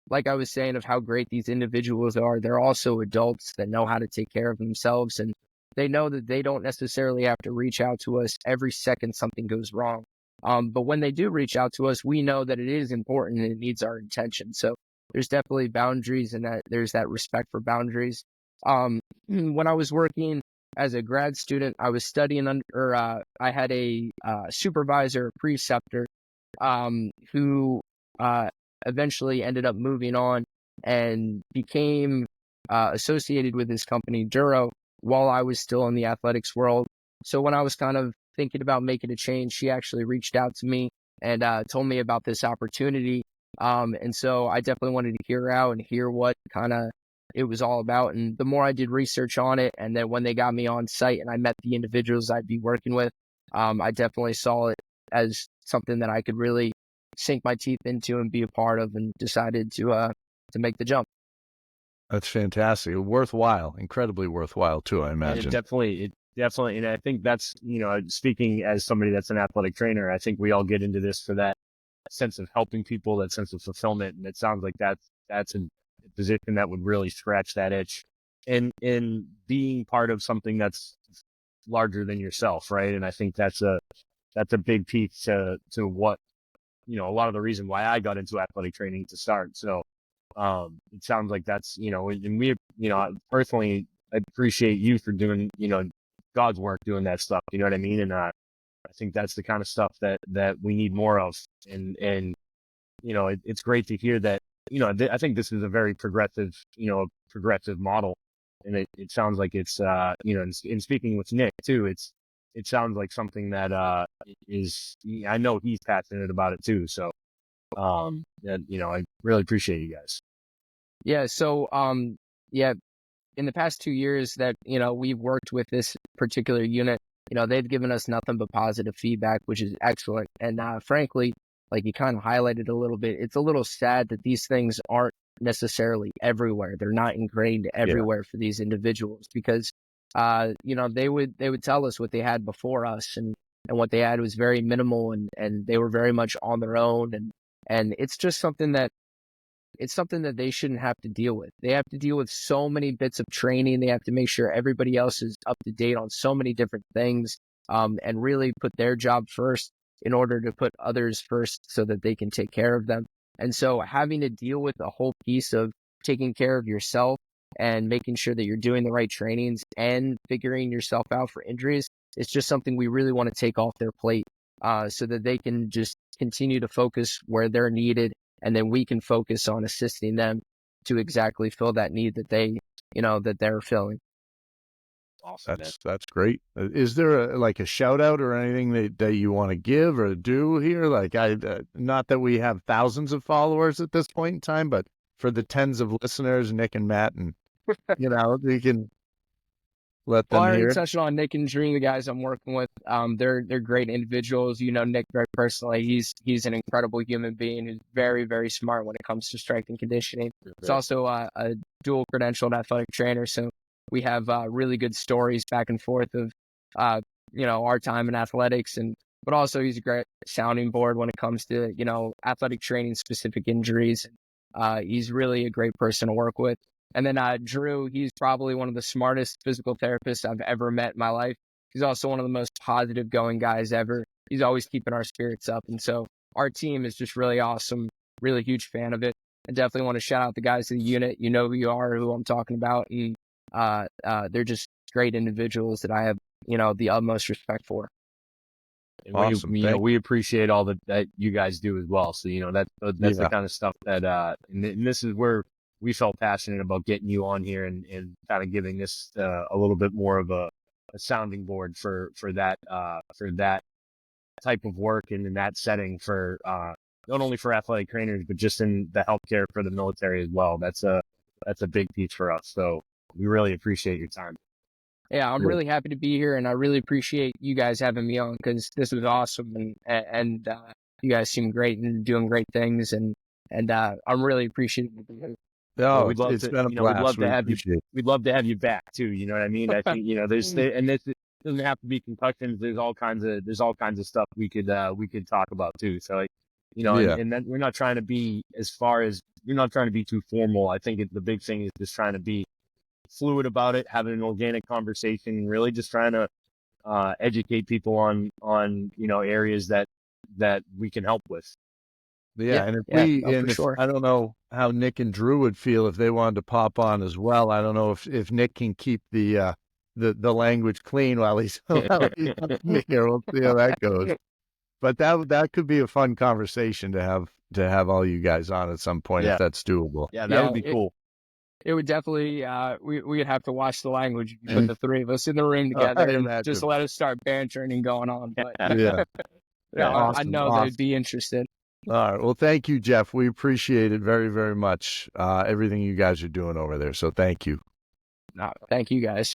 Like I was saying, of how great these individuals are, they're also adults that know how to take care of themselves, and they know that they don't necessarily have to reach out to us every second something goes wrong. But when they do reach out to us, we know that it is important and it needs our attention. So there's definitely boundaries, and that there's that respect for boundaries. When I was working as a grad student, I was studying I had a supervisor, preceptor, who eventually ended up moving on and became associated with his company, Duro, while I was still in the athletics world. So when I was kind of thinking about making a change, she actually reached out to me and told me about this opportunity. And so I definitely wanted to hear her out and hear what kind of it was all about. And the more I did research on it, and then when they got me on site and I met the individuals I'd be working with, I definitely saw it as something that I could really sink my teeth into and be a part of, and decided to make the jump. That's fantastic. Worthwhile, incredibly worthwhile too, I And imagine. it definitely, and I think that's, speaking as somebody that's an athletic trainer, I think we all get into this for that sense of helping people, that sense of fulfillment. And it sounds like that's a position that would really scratch that itch. And being part of something that's larger than yourself, right? And I think that's a big piece to what, a lot of the reason why I got into athletic training to start. So it sounds like that's, and we, personally, I appreciate you for doing, God's work doing that stuff. You know what I mean? And I think that's the kind of stuff that we need more of. And it's great to hear that, I think this is a very progressive model. And it sounds like it's, in speaking with Nick too, it sounds like something that, I know he's passionate about it too. So, I really appreciate you guys. Yeah. So, in the past 2 years that, we've worked with this particular unit, they've given us nothing but positive feedback, which is excellent. And frankly, like you kind of highlighted a little bit, it's a little sad that these things aren't necessarily everywhere. They're not ingrained everywhere for these individuals because, they would tell us what they had before us and what they had was very minimal and they were very much on their own. And it's just something that they shouldn't have to deal with. They have to deal with so many bits of training. They have to make sure everybody else is up to date on so many different things, and really put their job first in order to put others first so that they can take care of them. And so having to deal with a whole piece of taking care of yourself and making sure that you're doing the right trainings and figuring yourself out for injuries, it's just something we really want to take off their plate, so that they can just continue to focus where they're needed. And then we can focus on assisting them to exactly fill that need that that they're filling. Awesome. That's great. Is there a shout out or anything that you want to give or do here? Not that we have thousands of followers at this point in time, but for the tens of listeners, Nick and Matt, and we can let them Well, I hear already it. touched on Nick and Drew, the guys I'm working with. They're great individuals. Nick very personally. He's an incredible human being who's very, very smart when it comes to strength and conditioning. He's also a dual credentialed athletic trainer. So we have really good stories back and forth of our time in athletics, but also he's a great sounding board when it comes to athletic training specific injuries. He's really a great person to work with. And then Drew, he's probably one of the smartest physical therapists I've ever met in my life. He's also one of the most positive going guys ever. He's always keeping our spirits up. And so our team is just really awesome, really huge fan of it. I definitely want to shout out the guys in the unit. You know who you are, who I'm talking about. And they're just great individuals that I have, the utmost respect for. And awesome. we appreciate all that you guys do as well. So, that's the kind of stuff that, and this is where we felt passionate about getting you on here and kind of giving this a little bit more of a sounding board for that type of work and in that setting for not only for athletic trainers but just in the healthcare for the military as well. That's a big piece for us. So we really appreciate your time. Yeah, I'm really happy to be here, and I really appreciate you guys having me on because this was awesome, and you guys seem great and doing great things, and I'm really appreciative of it. Oh, we'd love it's to, been a blast. we'd love to have you. Appreciate it. We'd love to have you back too. You know what I mean? I think and this doesn't have to be concussions. There's all kinds of stuff we could talk about too. So and then we're not trying to be you're not trying to be too formal. I think the big thing is just trying to be fluid about it, having an organic conversation, and really just trying to educate people on areas that we can help with. Yeah, and I don't know how Nick and Drew would feel if they wanted to pop on as well. I don't know if Nick can keep the language clean while he's here. We'll see how that goes. But that could be a fun conversation to have all you guys on at some point if that's doable. Yeah, that would be cool. It would definitely, we'd have to watch the language if you put the three of us in the room together and just let us start bantering and going on. But awesome, I know they'd be interested. All right. Well, thank you, Jeff. We appreciate it very, very much. Everything you guys are doing over there. So thank you. No, thank you guys.